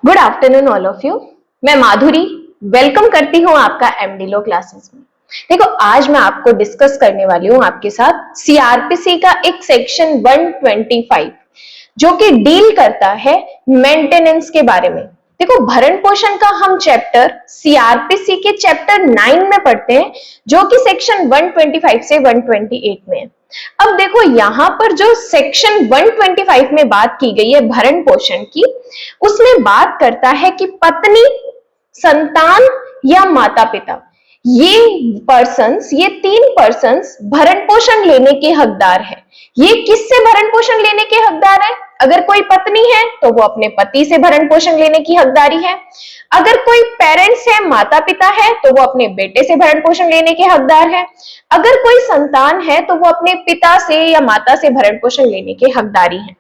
Good afternoon all of you. मैं माधुरी welcome करती हूँ आपका एमडी लो क्लासेस में। देखो, आज मैं आपको डिस्कस करने वाली हूँ आपके साथ सीआरपीसी का एक सेक्शन 125 जो कि डील करता है मेंटेनेंस के बारे में। देखो, भरण पोषण का हम चैप्टर सीआरपीसी के चैप्टर 9 में पढ़ते हैं जो कि सेक्शन 125 से 128 में है। अब देखो, यहां पर जो सेक्शन 125 में बात की गई है भरण पोषण की, उसमें बात करता है कि पत्नी, संतान या माता पिता, ये तीन पर्सन्स भरण पोषण लेने के हकदार है। ये किससे भरण पोषण लेने के हकदार है? अगर कोई पत्नी है तो वो अपने पति से भरण पोषण लेने की हकदारी है। अगर कोई पेरेंट्स है, माता पिता है, तो वो अपने बेटे से भरण पोषण लेने के हकदार है। अगर कोई संतान है तो वो अपने पिता से या माता से भरण पोषण लेने के हकदारी है।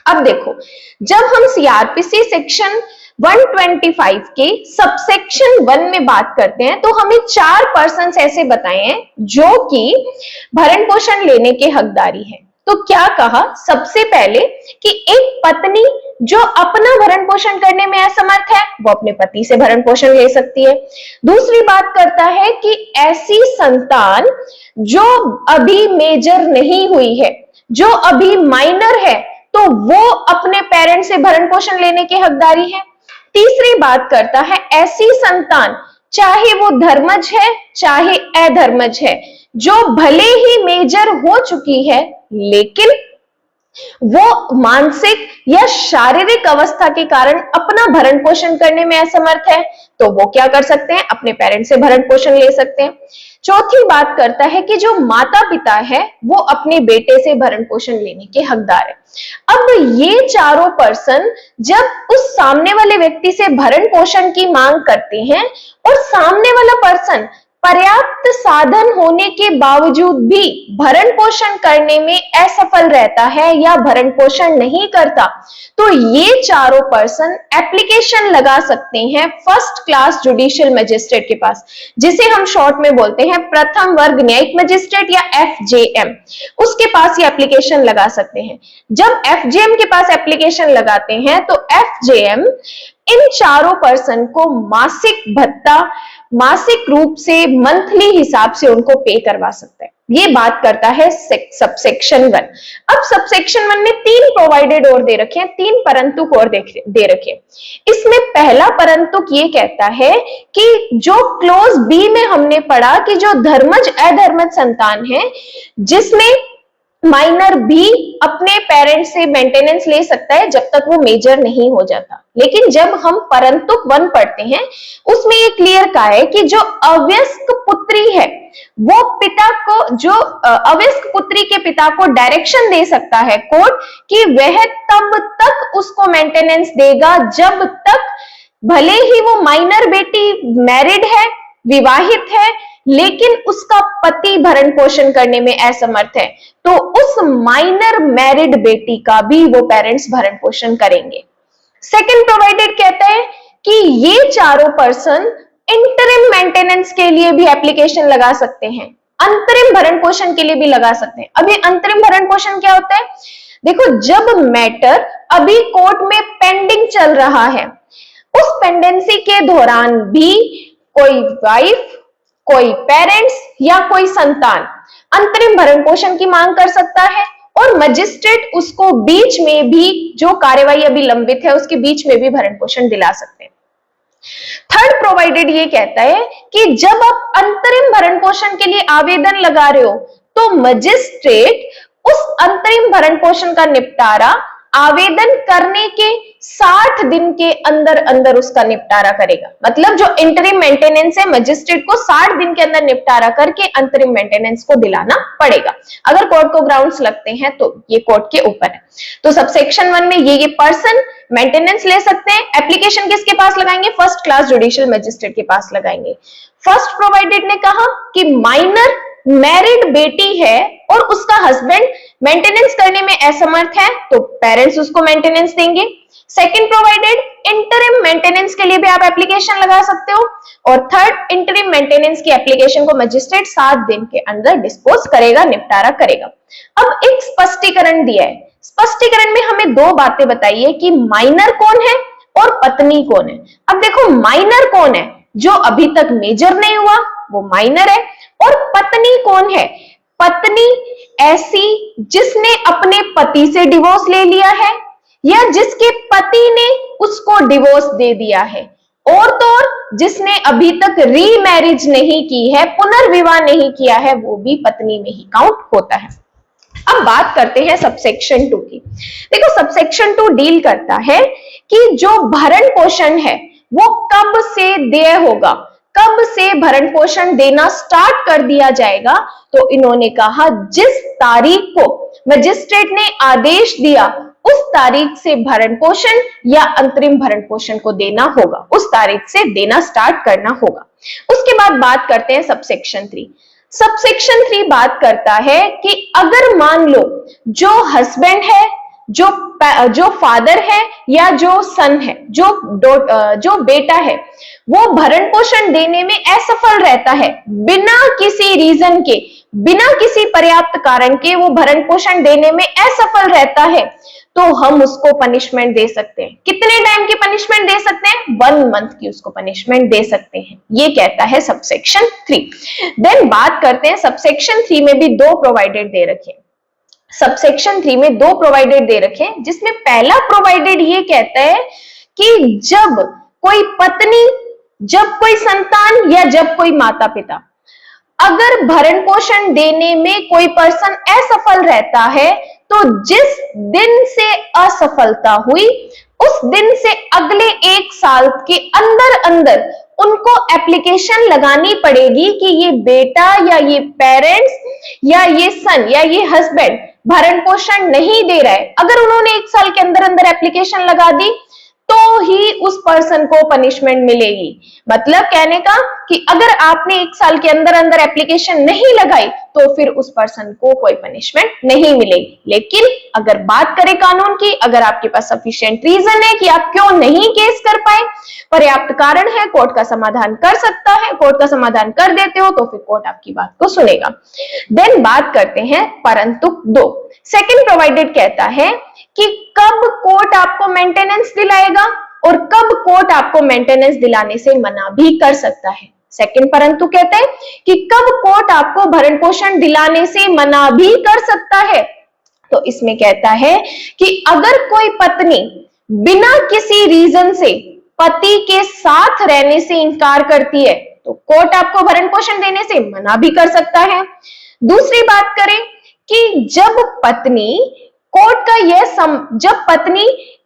अब देखो, जब हम सीआरपीसी सेक्शन 125 के सबसेक्शन 1 में बात करते हैं तो हमें 4 पर्सन्स ऐसे बताए हैं जो कि भरण पोषण लेने के हकदारी है। तो क्या कहा? सबसे पहले कि एक पत्नी जो अपना भरण पोषण करने में असमर्थ है वो अपने पति से भरण पोषण ले सकती है। दूसरी बात करता है कि ऐसी संतान जो अभी मेजर नहीं हुई है, जो अभी माइनर है, तो वो अपने पेरेंट्स से भरण पोषण लेने के हकदारी है। तीसरी बात करता है ऐसी संतान, चाहे वो धर्मज है चाहे अधर्मज है, जो भले ही मेजर हो चुकी है लेकिन वो मानसिक या शारीरिक अवस्था के कारण अपना भरण पोषण करने में असमर्थ है, तो वो क्या कर सकते हैं? अपने पेरेंट्स से भरण पोषण ले सकते हैं। चौथी बात करता है कि जो माता पिता है वो अपने बेटे से भरण पोषण लेने के हकदार है। अब ये चारों पर्सन जब उस सामने वाले व्यक्ति से भरण पोषण की मांग करते हैं और सामने वाला पर्सन पर्याप्त साधन होने के बावजूद भी भरण पोषण करने में असफल रहता है या भरण पोषण नहीं करता, तो ये चारों पर्सन एप्लीकेशन लगा सकते हैं फर्स्ट क्लास जुडिशियल मजिस्ट्रेट के पास, जिसे हम शॉर्ट में बोलते हैं प्रथम वर्ग न्यायिक मजिस्ट्रेट या एफजेएम। उसके पास ये एप्लीकेशन लगा सकते हैं। जब एफजेएम के पास एप्लीकेशन लगाते हैं तो एफजेएम इन चारों पर्सन को मासिक भत्ता, मासिक रूप से मंथली हिसाब से उनको पे करवा सकता है। ये बात करता है सबसेक्शन 1। अब सबसेक्शन 1 में 3 प्रोवाइडेड और दे रखे हैं, 3 परंतुक और दे रखे हैं। इसमें पहला परंतुक ये कहता है कि जो क्लोज बी में हमने पढ़ा कि जो धर्मज अधर्मज संतान है जिसमें माइनर भी अपने पेरेंट्स से मेंटेनेंस ले सकता है जब तक वो मेजर नहीं हो जाता, लेकिन जब हम परंतुक 1 पढ़ते हैं उसमें ये क्लियर कहा है कि जो अवयस्क पुत्री है वो पिता को, जो अवयस्क पुत्री के पिता को डायरेक्शन दे सकता है कोर्ट कि वह तब तक उसको मेंटेनेंस देगा जब तक, भले ही वो माइनर बेटी मैरिड है, विवाहित है, लेकिन उसका पति भरण पोषण करने में असमर्थ है, तो उस माइनर मैरिड बेटी का भी वो पेरेंट्स भरण पोषण करेंगे। सेकंड प्रोवाइडेड कहता है कि ये चारों पर्सन इंटरिम मेंटेनेंस के लिए भी एप्लीकेशन लगा सकते हैं, अंतरिम भरण पोषण के लिए भी लगा सकते हैं। अब ये अंतरिम भरण पोषण क्या होता है? देखो, जब मैटर अभी कोर्ट में पेंडिंग चल रहा है, उस पेंडेंसी के दौरान भी कोई वाइफ, कोई पेरेंट्स या कोई संतान अंतरिम भरण पोषण की मांग कर सकता है और मजिस्ट्रेट उसको बीच में भी, जो कार्यवाही अभी लंबित है उसके बीच में भी भरण पोषण दिला सकते हैं। थर्ड प्रोवाइडेड ये कहता है कि जब आप अंतरिम भरण पोषण के लिए आवेदन लगा रहे हो तो मजिस्ट्रेट उस अंतरिम भरण पोषण का निपटारा आवेदन करने के 60 दिन के अंदर अंदर उसका निपटारा करेगा। मतलब जो इंटरिम मेंटेनेंस है मजिस्ट्रेट को 60 दिन के अंदर निपटारा करके अंतरिम मेंटेनेंस को दिलाना पड़ेगा। अगर कोर्ट को ग्राउंड्स लगते हैं तो ये कोर्ट के ऊपर है। तो सबसेक्शन 1 में ये पर्सन मेंटेनेंस ले सकते हैं। एप्लीकेशन किसके पास लगाएंगे? फर्स्ट क्लास जुडिशियल मजिस्ट्रेट के पास लगाएंगे। फर्स्ट प्रोवाइडेड ने कहा कि माइनर मैरिड बेटी है और उसका हस्बैंड मेंटेनेंस करने में असमर्थ है तो पेरेंट्स उसको मेंटेनेंस देंगे। सेकंड प्रोवाइडेड, इंटरिम मेंटेनेंस के लिए भी आप एप्लीकेशन लगा सकते हो। और थर्ड, इंटरिम मेंटेनेंस की एप्लीकेशन को मजिस्ट्रेट 7 दिन के अंदर डिस्पोज करेगा, निपटारा करेगा। अब एक स्पष्टीकरण दिया है। स्पष्टीकरण में हमें 2 बातें बताइए कि माइनर कौन है और पत्नी कौन है? अब देखो माइनर कौन है? जो अभी तक मेजर नहीं हुआ वो माइनर है। और पत्नी कौन है? पत्नी ऐसी जिसने अपने पति से डिवोर्स ले लिया है या जिसके पति ने उसको डिवोर्स दे दिया है, और तो और जिसने अभी तक रीमैरिज नहीं की है, पुनर्विवाह नहीं किया है, वो भी पत्नी में ही काउंट होता है। अब बात करते हैं सबसेक्शन 2 की। देखो सबसेक्शन 2 डील करता है कि जो भरण पोषण है वो कब से देय होगा, कब से भरण पोषण देना स्टार्ट कर दिया जाएगा। तो इन्होंने कहा जिस तारीख को मजिस्ट्रेट ने आदेश दिया उस तारीख से भरण पोषण या अंतरिम भरण पोषण को देना होगा, उस तारीख से देना स्टार्ट करना होगा। उसके बाद बात करते हैं सबसेक्शन 3। सबसेक्शन 3 बात करता है कि अगर मान लो जो हस्बैंड है, जो फादर है या जो सन है, जो बेटा है, वो भरण पोषण देने में असफल रहता है, बिना किसी रीजन के, बिना किसी पर्याप्त कारण के वो भरण पोषण देने में असफल रहता है, तो हम उसको पनिशमेंट दे सकते हैं। कितने टाइम की पनिशमेंट दे सकते हैं? 1 मंथ की उसको पनिशमेंट दे सकते हैं। ये कहता है सबसेक्शन 3। देन बात करते हैं सबसेक्शन 3 में भी 2 प्रोवाइडेड दे रखे। सबसेक्शन 3 में 2 प्रोवाइडेड दे रखे, जिसमें पहला प्रोवाइडेड ये कहता है कि जब कोई पत्नी, जब कोई संतान या जब कोई माता पिता अगर भरण पोषण देने में कोई पर्सन असफल रहता है, तो जिस दिन से असफलता हुई उस दिन से अगले 1 साल के अंदर अंदर उनको एप्लीकेशन लगानी पड़ेगी कि ये बेटा या ये पेरेंट्स या ये सन या ये हस्बैंड भरण पोषण नहीं दे रहा है। अगर उन्होंने 1 साल के अंदर अंदर एप्लीकेशन लगा दी तो ही उस पर्सन को पनिशमेंट मिलेगी। मतलब कहने का कि अगर आपने 1 साल के अंदर अंदर एप्लीकेशन नहीं लगाई तो फिर उस पर्सन को कोई पनिशमेंट नहीं मिलेगी। लेकिन अगर बात करें कानून की, अगर आपके पास सफिशिएंट रीजन है कि आप क्यों नहीं केस कर पाए, पर्याप्त कारण है, कोर्ट का समाधान कर सकता है, कोर्ट का समाधान कर देते हो तो फिर कोर्ट आपकी बात को सुनेगा। देन बात करते हैं परंतु 2। सेकंड प्रोवाइडेड कहता है कि कब कोर्ट आपको मेंटेनेंस दिलाएगा और कब कोर्ट आपको मेंटेनेंस दिलाने से मना भी कर सकता है। सेकंड परंतु कहते हैं कि कब कोर्ट आपको भरण पोषण दिलाने से मना भी कर सकता है। तो इसमें कहता है कि अगर कोई पत्नी बिना किसी रीजन से पति के साथ रहने से इनकार करती है तो कोर्ट आपको भरण पोषण देने से मना भी कर सकता है। दूसरी बात करें कि जब पत्नी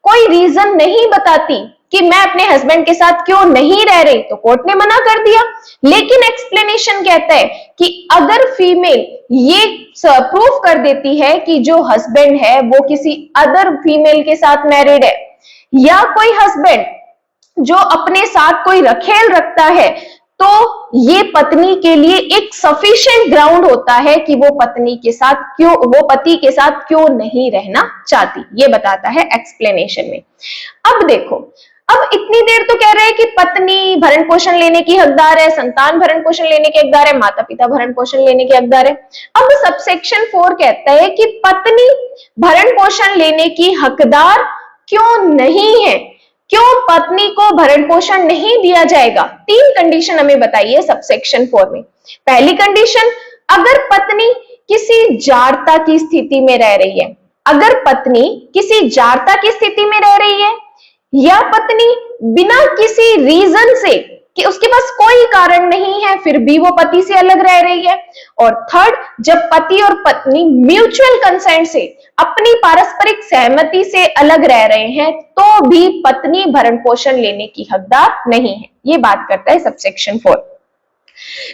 कोई रीजन नहीं बताती कि मैं अपने हस्बैंड के साथ क्यों नहीं रह रही, तो कोर्ट ने मना कर दिया। लेकिन एक्सप्लेनेशन कहता है कि अगर फीमेल ये प्रूफ कर देती है कि जो हस्बैंड है वो किसी अदर फीमेल के साथ मैरिड है, या कोई हस्बैंड जो अपने साथ कोई रखेल रखता है, तो ये पत्नी के लिए एक सफिशिएंट ग्राउंड होता है कि वो पति के साथ क्यों नहीं रहना चाहती। ये बताता है एक्सप्लेनेशन में। अब देखो, अब इतनी देर तो कह रहे हैं कि पत्नी भरण पोषण लेने की हकदार है, संतान भरण पोषण लेने के हकदार है, माता पिता भरण पोषण लेने के हकदार है। अब सबसेक्शन 4 कहता है कि पत्नी भरण पोषण लेने की हकदार क्यों नहीं है, क्यों पत्नी को भरण पोषण नहीं दिया जाएगा। 3 कंडीशन हमें बताइए सबसेक्शन 4 में। पहली कंडीशन, अगर पत्नी किसी जारता की स्थिति में रह रही है, अगर पत्नी किसी जारता की स्थिति में रह रही है, या पत्नी बिना किसी रीजन से कि उसके पास कोई कारण नहीं है फिर भी वो पति से अलग रह रही है, और थर्ड, जब पति और पत्नी म्यूचुअल कंसेंट से, अपनी पारस्परिक सहमति से अलग रह रहे हैं, तो भी पत्नी भरण पोषण लेने की हकदार नहीं है। ये बात करता है सबसेक्शन 4।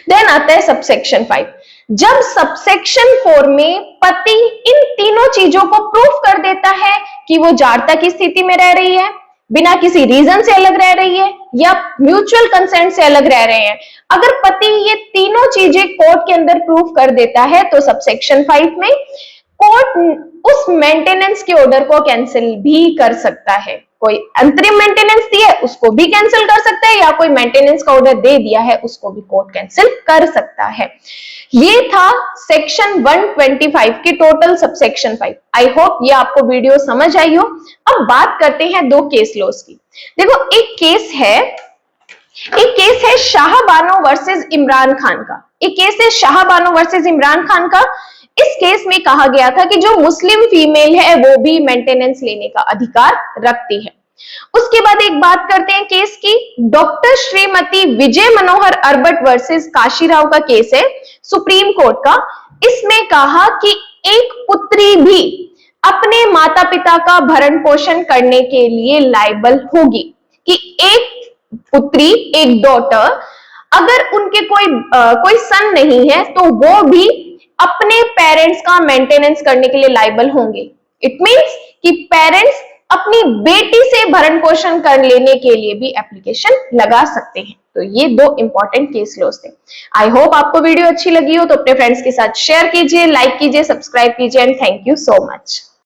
देन आता है सबसेक्शन 5। जब सबसेक्शन 4 में पति इन तीनों चीजों को प्रूफ कर देता है कि वो जारता की स्थिति में रह रही है, बिना किसी रीजन से अलग रह रही है, या म्यूचुअल कंसेंट से अलग रह रहे हैं, अगर पति ये तीनों चीजें कोर्ट के अंदर प्रूफ कर देता है, तो सबसेक्शन 5 में कोर्ट उस मेंटेनेंस के ऑर्डर को कैंसिल भी कर सकता है। कोई अंतरिम मेंटेनेंस दी है उसको भी कैंसिल कर सकता है, या कोई मेंटेनेंस का ऑर्डर दे दिया है उसको भी कोर्ट कैंसिल कर सकता है। ये था सेक्शन 125 के टोटल सबसेक्शन 5। आई होप ये आपको वीडियो समझ आई हो। अब बात करते हैं दो केस लॉज की। देखो एक केस है शाह बानो वर्सेस इमरान खान का। एक केस है शाह बानो वर्सेस इमरान खान का। इस केस में कहा गया था कि जो मुस्लिम फीमेल है वो भी मेंटेनेंस लेने का अधिकार रखती है। उसके बाद एक बात करते हैं केस की, डॉक्टर श्रीमती विजय मनोहर अर्बट वर्सेस काशीराव का केस है सुप्रीम कोर्ट का। इसमें कहा कि एक पुत्री भी अपने माता पिता का भरण पोषण करने के लिए लायबल होगी, कि एक पुत्री, एक डॉटर, अगर उनके कोई सन नहीं है तो वो भी अपने पेरेंट्स का मेंटेनेंस करने के लिए लायबल होंगे। इट मींस कि पेरेंट्स अपनी बेटी से भरण पोषण कर लेने के लिए भी एप्लीकेशन लगा सकते हैं। तो ये दो इंपॉर्टेंट केस लॉज थे। आई होप आपको वीडियो अच्छी लगी हो तो अपने फ्रेंड्स के साथ शेयर कीजिए, लाइक कीजिए, सब्सक्राइब कीजिए and thank you so much.